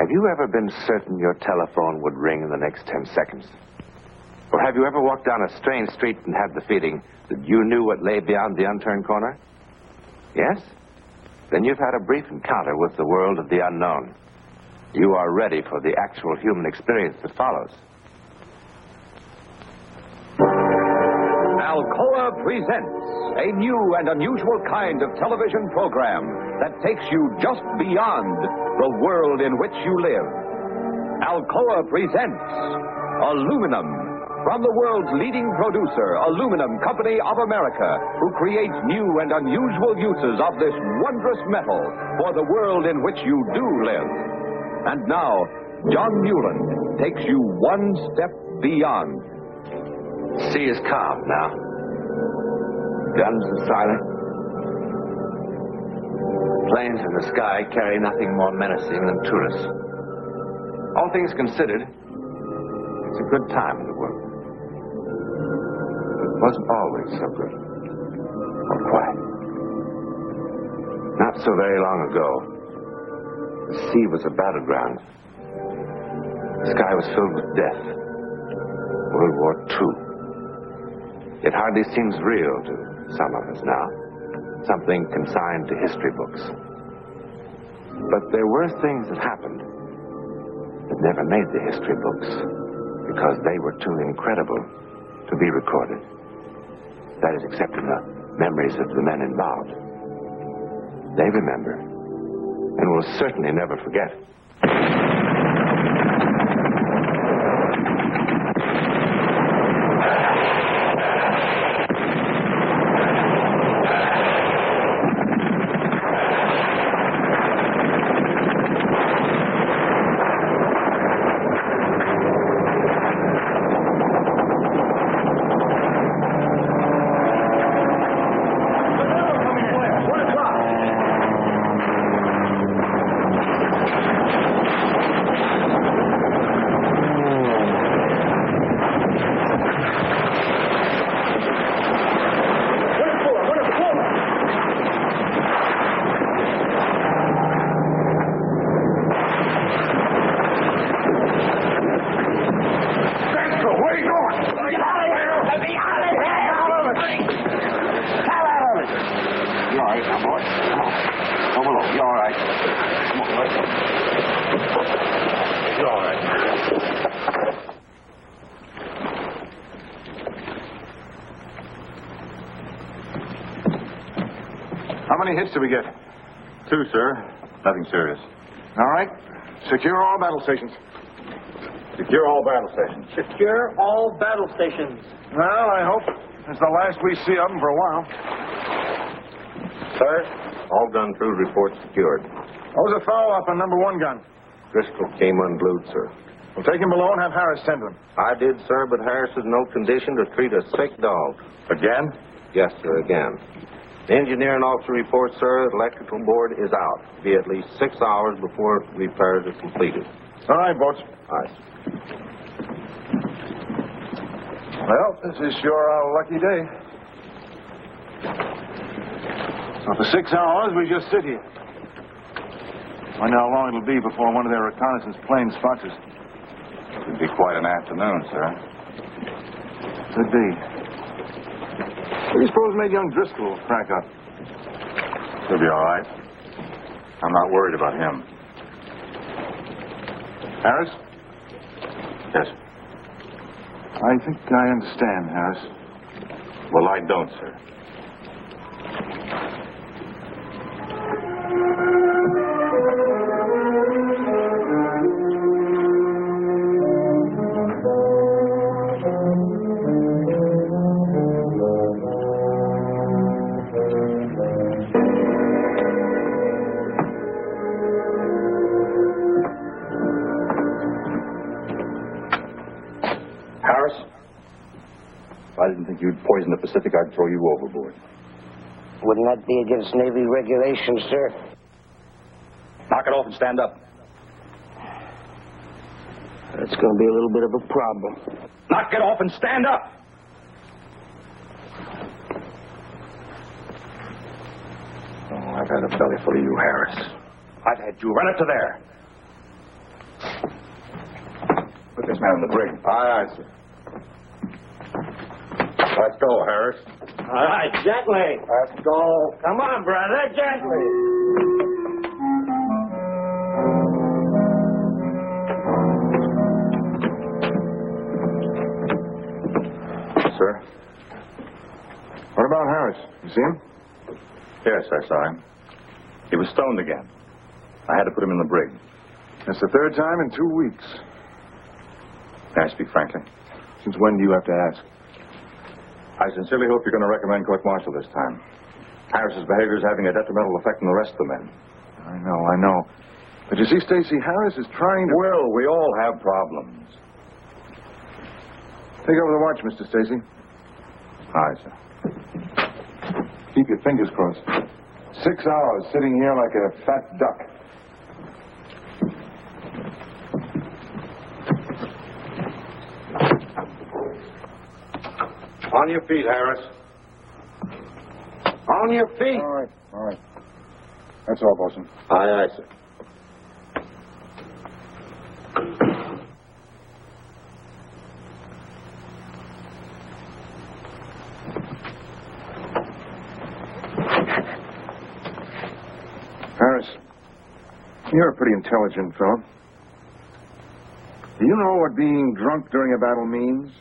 Have you ever been certain your telephone would ring in the next 10 seconds? Or have you ever walked down a strange street and had the feeling that you knew what lay beyond the unturned corner? Yes? Then you've had a brief encounter with the world of the unknown. You are ready for the actual human experience that follows. Alcoa presents a new and unusual kind of television program that takes you just beyond the world in which you live. Alcoa presents Aluminum, from the world's leading producer, Aluminum Company of America, who creates new and unusual uses of this wondrous metal for the world in which you do live. And now, John Newland takes you one step beyond. Sea is calm now. Guns are silent. Planes in the sky carry nothing more menacing than tourists. All things considered, it's a good time in the world. It wasn't always so good or quiet. Not so very long ago, the sea was a battleground. The sky was filled with death. World War II. It hardly seems real to some of us now. Something consigned to history books. But there were things that happened that never made the history books because they were too incredible to be recorded. That is, except in the memories of the men involved. They remember and will certainly never forget. How many hits did we get? 2, sir. Nothing serious. All right. Secure all battle stations. Secure all battle stations. Secure all battle stations. Well, I hope it's the last we see of them for a while. Sir, all gun crew reports secured. What was the follow-up on number 1 gun? Driscoll came unglued, sir. Well, take him below and have Harris tend to him. I did, sir, but Harris is in no condition to treat a sick dog. Again? Yes, sir, again. The engineer and officer report, sir, the electrical board is out. Be at least 6 hours before repairs are completed. All right, boats. Aye. Well, this is sure a lucky day. So for 6 hours, we just sit here. Wonder how long it'll be before one of their reconnaissance planes spots us. It'll be quite an afternoon, sir. Could be. What do you suppose made young Driscoll crack up? He'll be all right. I'm not worried about him. Harris? Yes. I think I understand, Harris. Well, I don't, sir. I didn't think you'd poison the Pacific. I'd throw you overboard. Wouldn't that be against Navy regulations, sir? Knock it off and stand up. That's going to be a little bit of a problem. Knock it off and stand up! Oh, I've had a belly full of you, Harris. I've had you. Run it to there. man in the brig. Aye, sir. Let's go, Harris. All right, gently. Let's go. Come on, brother, gently. Sir? What about Harris? You see him? Yes, I saw him. He was stoned again. I had to put him in the brig. That's the third time in 2 weeks. May I speak frankly? Since when do you have to ask? I sincerely hope you're going to recommend court-martial this time. Harris's behavior is having a detrimental effect on the rest of the men. I know. But you see, Stacy, Harris is trying to... Will, we all have problems. Take over the watch, Mr. Stacy. Aye, sir. Keep your fingers crossed. 6 hours sitting here like a fat duck. On your feet, Harris. On your feet. All right. That's all, Boston. Aye, sir. Harris, you're a pretty intelligent fellow. Do you know what being drunk during a battle means?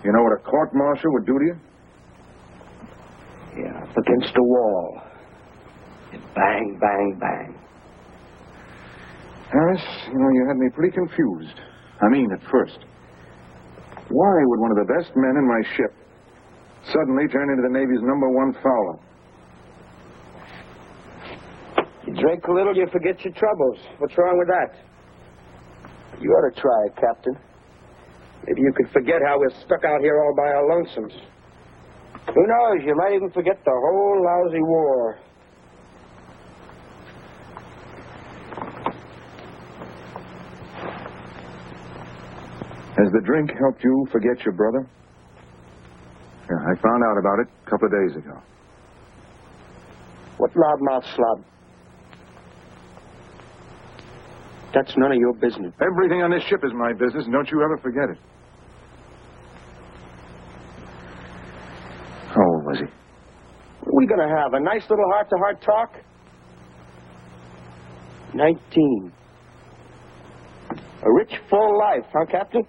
You know what a court-martial would do to you? Yeah, up against the wall. And bang, bang, bang. Harris, you had me pretty confused. I mean, at first. Why would one of the best men in my ship suddenly turn into the Navy's #1 fowler? You drink a little, you forget your troubles. What's wrong with that? You ought to try it, Captain. Maybe you could forget how we're stuck out here all by our lonesomes. Who knows? You might even forget the whole lousy war. Has the drink helped you forget your brother? Yeah, I found out about it a couple of days ago. What loudmouth slob? That's none of your business. Everything on this ship is my business, and don't you ever forget it. How old was he? What are we going to have? A nice little heart-to-heart talk? 19. A rich, full life, huh, Captain?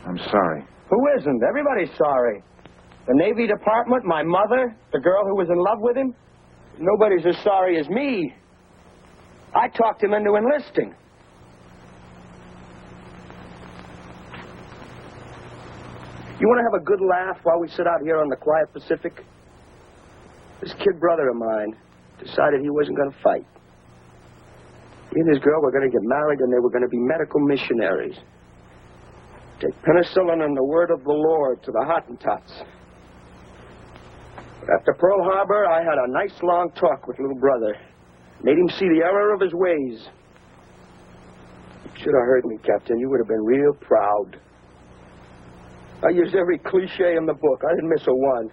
I'm sorry. Who isn't? Everybody's sorry. The Navy Department, my mother, the girl who was in love with him. Nobody's as sorry as me. I talked him into enlisting. You want to have a good laugh while we sit out here on the quiet Pacific? This kid brother of mine decided he wasn't going to fight. He and his girl were going to get married, and they were going to be medical missionaries. Take penicillin and the word of the Lord to the Hottentots. But after Pearl Harbor, I had a nice long talk with little brother. Made him see the error of his ways. You should have heard me, Captain. You would have been real proud. I used every cliche in the book. I didn't miss a one.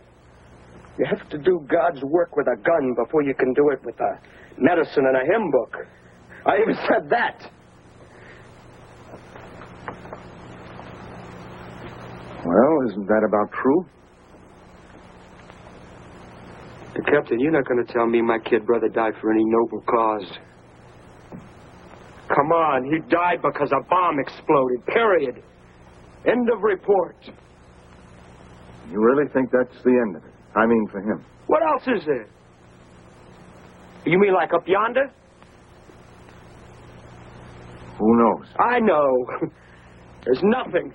You have to do God's work with a gun before you can do it with a medicine and a hymn book. I even said that. Well, isn't that about true? Captain, you're not going to tell me my kid brother died for any noble cause. Come on, he died because a bomb exploded, period. End of report. You really think that's the end of it? I mean, for him. What else is there? You mean like up yonder? Who knows? I know. There's nothing.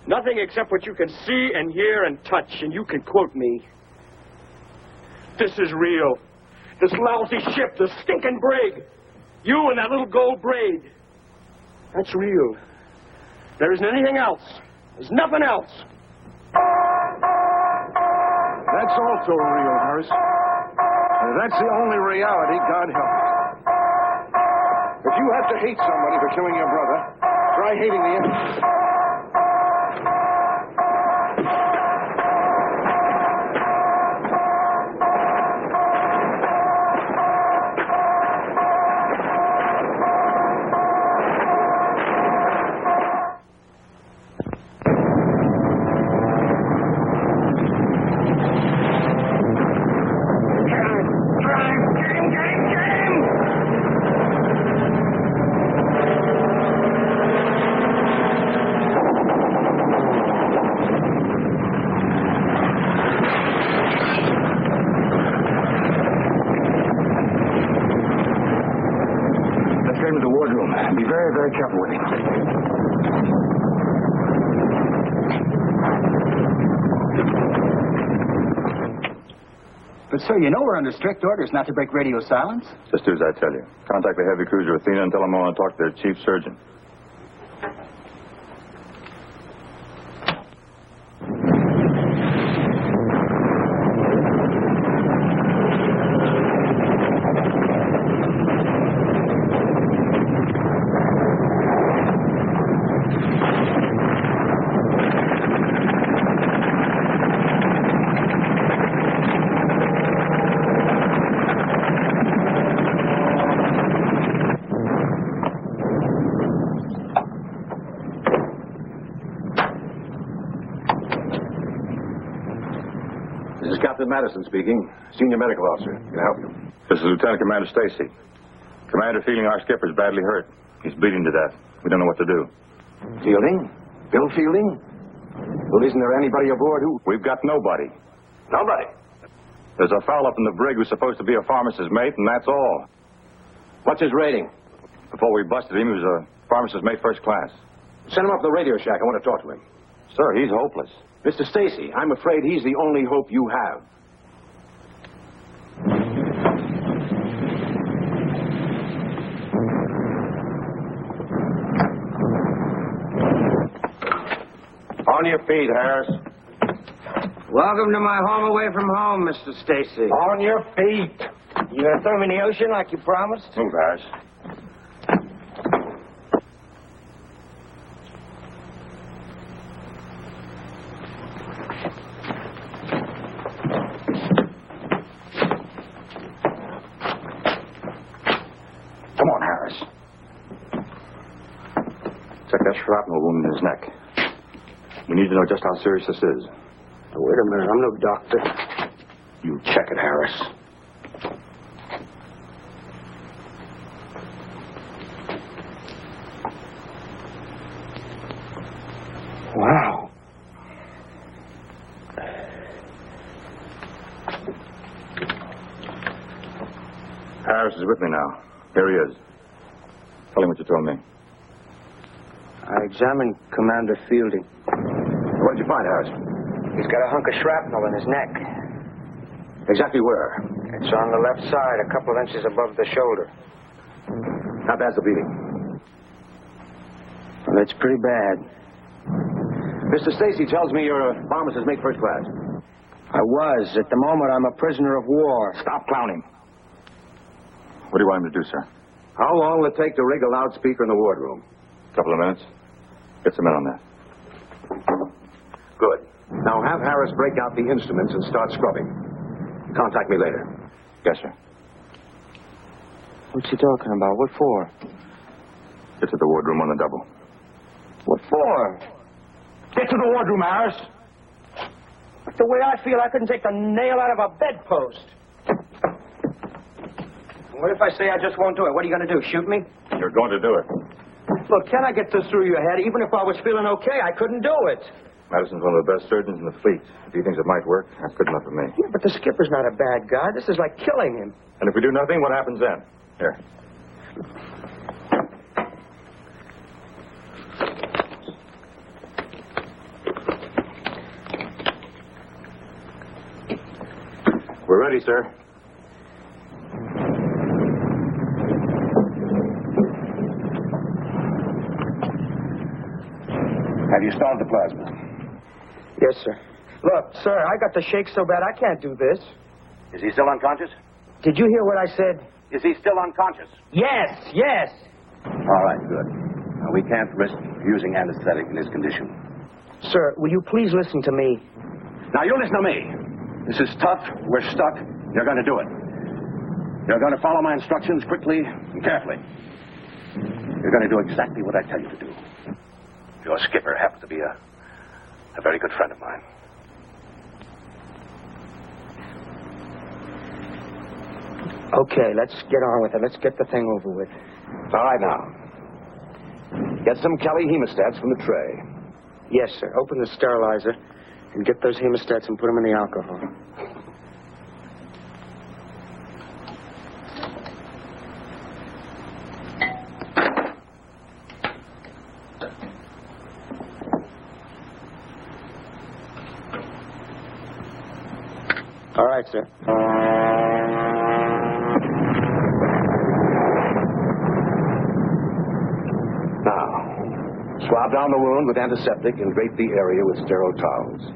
Nothing except what you can see and hear and touch, and you can quote me. This is real. This lousy ship, this stinking brig. You and that little gold braid. That's real. There isn't anything else. There's nothing else. That's also real, Harris. That's the only reality, God help us. If you have to hate somebody for killing your brother, try hating the enemy. get him to the wardroom. Be very, very careful with him. But, sir, you know we're under strict orders not to break radio silence. Just do as I tell you. Contact the heavy cruiser Athena and tell them I want to talk to their chief surgeon. This is Captain Madison speaking, Senior Medical Officer. Can I help you? This is Lieutenant Commander Stacy. Commander feeling our skipper's badly hurt. He's bleeding to death. We don't know what to do. Fielding? Bill Fielding? Well, isn't there anybody aboard who... We've got nobody. Nobody. There's a fellow up in the brig who's supposed to be a pharmacist's mate, and that's all. What's his rating? Before we busted him, he was a pharmacist's mate first class. Send him up to the radio shack. I want to talk to him. Sir, he's hopeless. Mr. Stacy, I'm afraid he's the only hope you have. On your feet, Harris. Welcome to my home away from home, Mr. Stacy. On your feet. You gonna throw me in the ocean like you promised? Move, Harris. Come on, Harris. Check that shrapnel wound in his neck. We need to know just how serious this is. Now, wait a minute. I'm no doctor. You check it, Harris. Wow. Harris is with me now. Here he is. Tell him what you told me. I examined Commander Fielding. What did you find, Harris? He's got a hunk of shrapnel in his neck. Exactly where? It's on the left side, a couple of inches above the shoulder. How bad's the bleeding? Well, it's pretty bad. Mr. Stacy tells me you're a pharmacist's mate first class. I was. At the moment, I'm a prisoner of war. Stop clowning. What do you want him to do, sir? How long will it take to rig a loudspeaker in the wardroom? A couple of minutes. Get some men on that. Good. Now have Harris break out the instruments and start scrubbing. Contact me later. Yes, sir. What's he talking about? What for? Get to the wardroom on the double. What for? Get to the wardroom, Harris. The way I feel, I couldn't take the nail out of a bedpost. What if I say I just won't do it? What are you going to do, shoot me? You're going to do it. Look, can I get this through your head? Even if I was feeling okay, I couldn't do it. Madison's one of the best surgeons in the fleet. If he thinks it might work, that's good enough for me. Yeah, but the skipper's not a bad guy. This is like killing him. And if we do nothing, what happens then? Here. We're ready, sir. Have you started the plasma? Yes, sir. Look, sir, I got the shakes so bad I can't do this. Is he still unconscious? Did you hear what I said? Is he still unconscious? Yes, yes. All right, good. Now, we can't risk using anesthetic in his condition. Sir, will you please listen to me? Now, you listen to me. This is tough. We're stuck. You're going to do it. You're going to follow my instructions quickly and carefully. You're going to do exactly what I tell you to do. Your skipper happens to be a very good friend of mine. Okay, let's get on with it. Let's get the thing over with. All right, now. Get some Kelly hemostats from the tray. Yes, sir. Open the sterilizer and get those hemostats and put them in the alcohol. right, sir. Now, swab down the wound with antiseptic and drape the area with sterile towels.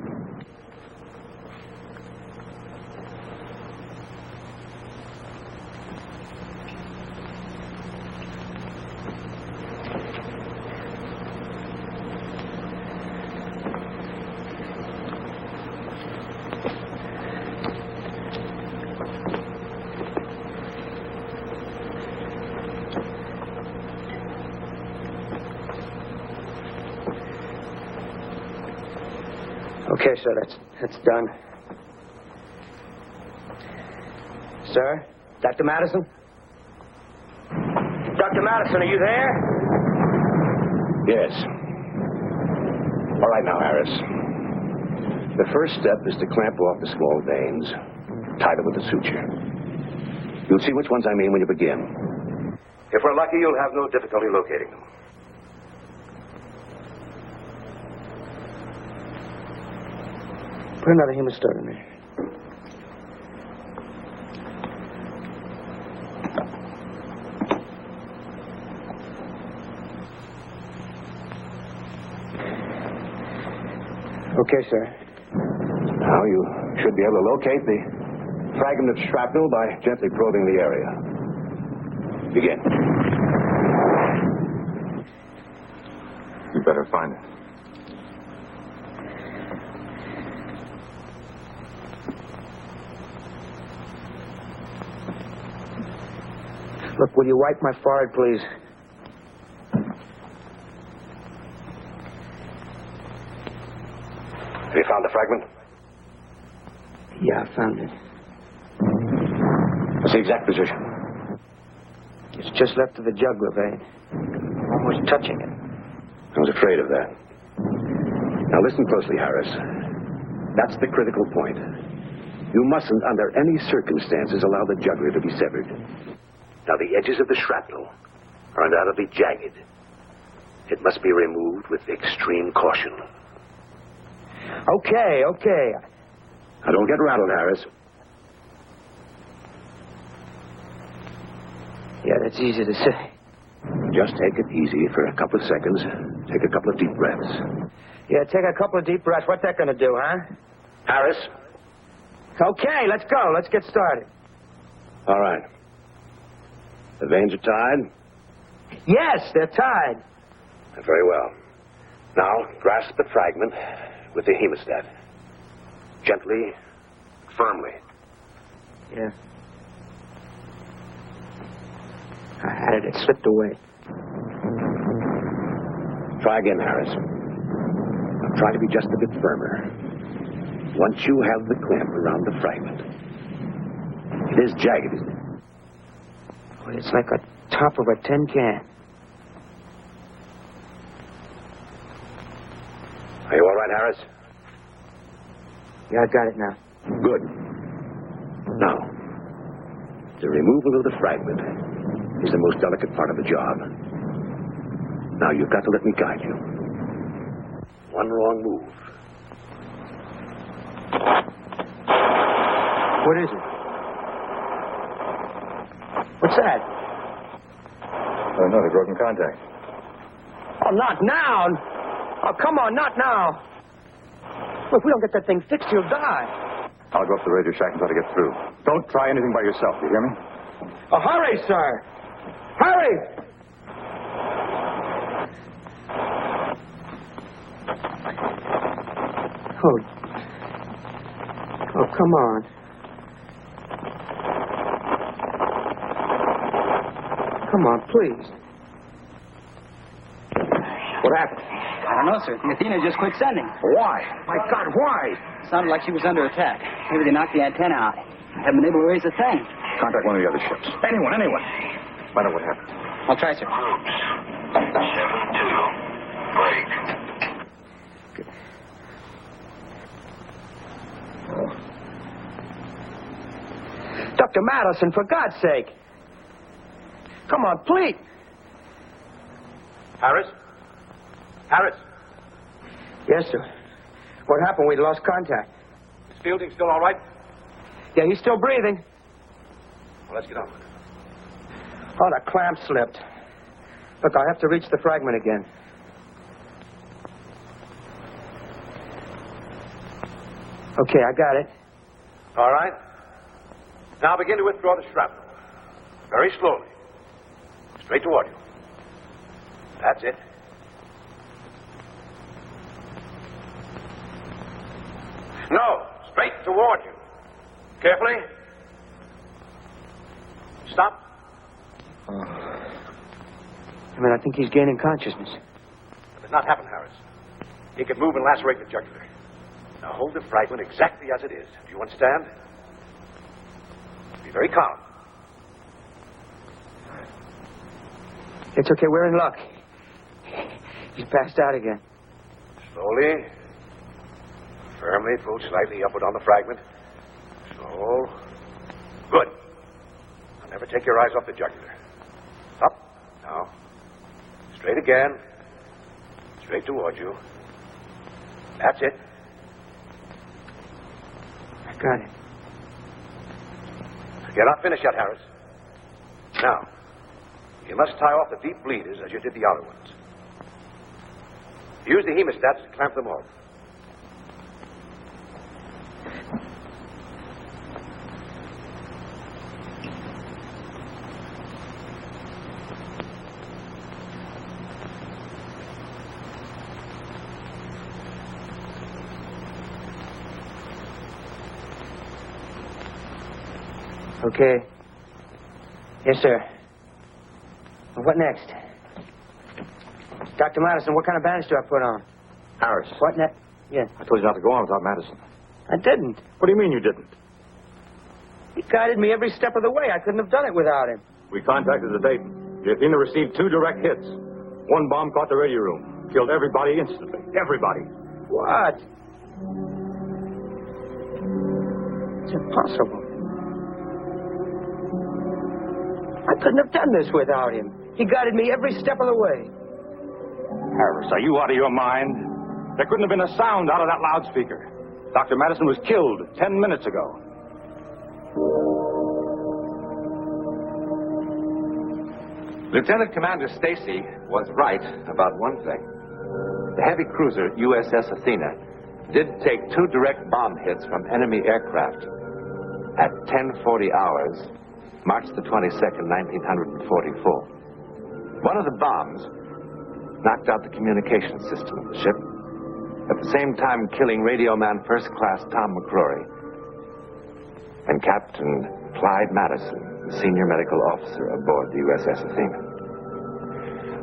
Okay, sir, that's done. Sir? Dr. Madison? Dr. Madison, are you there? Yes. All right now, Harris. The first step is to clamp off the small veins, tie them with a suture. You'll see which ones I mean when you begin. If we're lucky, you'll have no difficulty locating them. Put another hemostat in there. Okay, sir. Now you should be able to locate the fragment of shrapnel by gently probing the area. Begin. You better find it. Look, will you wipe my forehead, please? Have you found the fragment? Yeah, I found it. What's the exact position? It's just left of the jugular vein. Almost touching it. I was afraid of that. Now listen closely, Harris. That's the critical point. You mustn't, under any circumstances, allow the jugular to be severed. Now, the edges of the shrapnel are undoubtedly jagged. It must be removed with extreme caution. Okay. Now, don't get rattled, Harris. Yeah, that's easy to say. Just take it easy for a couple of seconds. Take a couple of deep breaths. Yeah, take a couple of deep breaths. What's that going to do, huh? Harris? Okay, let's go. Let's get started. All right. The veins are tied? Yes, they're tied. Very well. Now, grasp the fragment with the hemostat. Gently, firmly. Yeah. I had it. It slipped away. Try again, Harris. Now, try to be just a bit firmer. Once you have the clamp around the fragment. It is jagged, isn't it? Oh, it's like the top of a tin can. Are you all right, Harris? Yeah, I got it now. Good. Now, the removal of the fragment is the most delicate part of the job. Now, you've got to let me guide you. One wrong move. What is it? What's that? Another broken contact. Oh, not now. Oh, come on, not now. Well, if we don't get that thing fixed, he'll die. I'll go up to the radio shack and try to get through. Don't try anything by yourself, you hear me? Oh, hurry, sir. Hurry! Oh, come on. Come on, please. What happened? I don't know, sir. The Athena just quit sending. Why? My God, why? Sounded like she was under attack. Maybe they knocked the antenna out. Haven't been able to raise the thing. Contact one of the other ships. Anyone. Find out what happened. I'll try, sir. 7-2, break. Dr. Madison, for God's sake. Come on, please. Harris? Harris? Yes, sir. What happened? We lost contact. Is Fielding still all right? Yeah, he's still breathing. Well, let's get on with it. Oh, the clamp slipped. Look, I'll have to reach the fragment again. Okay, I got it. All right. Now begin to withdraw the shrapnel. Very slowly. Straight toward you. That's it. No, straight toward you. Carefully. Stop. I think he's gaining consciousness. That did not happen, Harris. He could move and lacerate the jugular. Now hold the fragment exactly as it is. Do you understand? Be very calm. It's okay, we're in luck. He's passed out again. Slowly. Firmly pull slightly upward on the fragment. So. Good. Now never take your eyes off the jugular. Up. Now. Straight again. Straight towards you. That's it. I got it. You're not finished yet, Harris. Now, you must tie off the deep bleeders as you did the outer ones. Use the hemostats to clamp them off. Okay. Yes, sir. Well, what next? Dr. Madison, what kind of bandage do I put on? Harris. What next? Yeah. I told you not to go on without Madison. I didn't. What do you mean you didn't? He guided me every step of the way. I couldn't have done it without him. We contacted the Dayton. The Athena received 2 direct hits. One bomb caught the radio room. Killed everybody instantly. Everybody. What? It's impossible. I couldn't have done this without him. He guided me every step of the way. Harris, are you out of your mind? There couldn't have been a sound out of that loudspeaker. Dr. Madison was killed 10 minutes ago. Lieutenant Commander Stacy was right about one thing. The heavy cruiser USS Athena did take 2 direct bomb hits from enemy aircraft at 10:40 hours, March the 22nd, 1944. One of the bombs knocked out the communication system of the ship, at the same time killing radio man First Class Tom McCrory and Captain Clyde Madison, the senior medical officer aboard the USS Athena.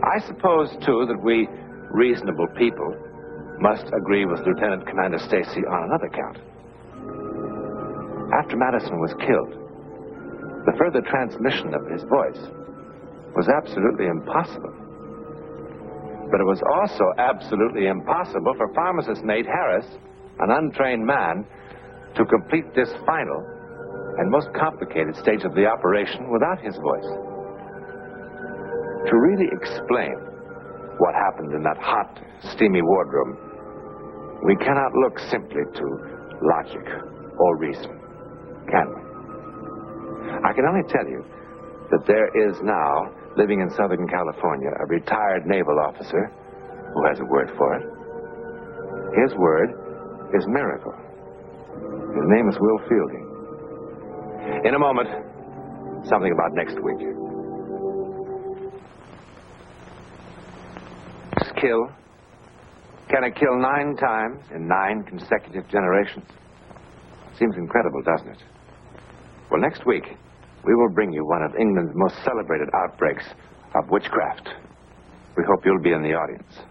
I suppose, too, that we reasonable people must agree with Lieutenant Commander Stacy on another count. After Madison was killed, the further transmission of his voice was absolutely impossible. But it was also absolutely impossible for pharmacist-mate Harris, an untrained man, to complete this final and most complicated stage of the operation without his voice. To really explain what happened in that hot, steamy wardroom, we cannot look simply to logic or reason, can we? I can only tell you that there is now, living in Southern California, a retired naval officer who has a word for it. His word is miracle. His name is Will Fielding. In a moment, something about next week. Kill? Can it kill 9 times in 9 consecutive generations? Seems incredible, doesn't it? Well, next week, we will bring you one of England's most celebrated outbreaks of witchcraft. We hope you'll be in the audience.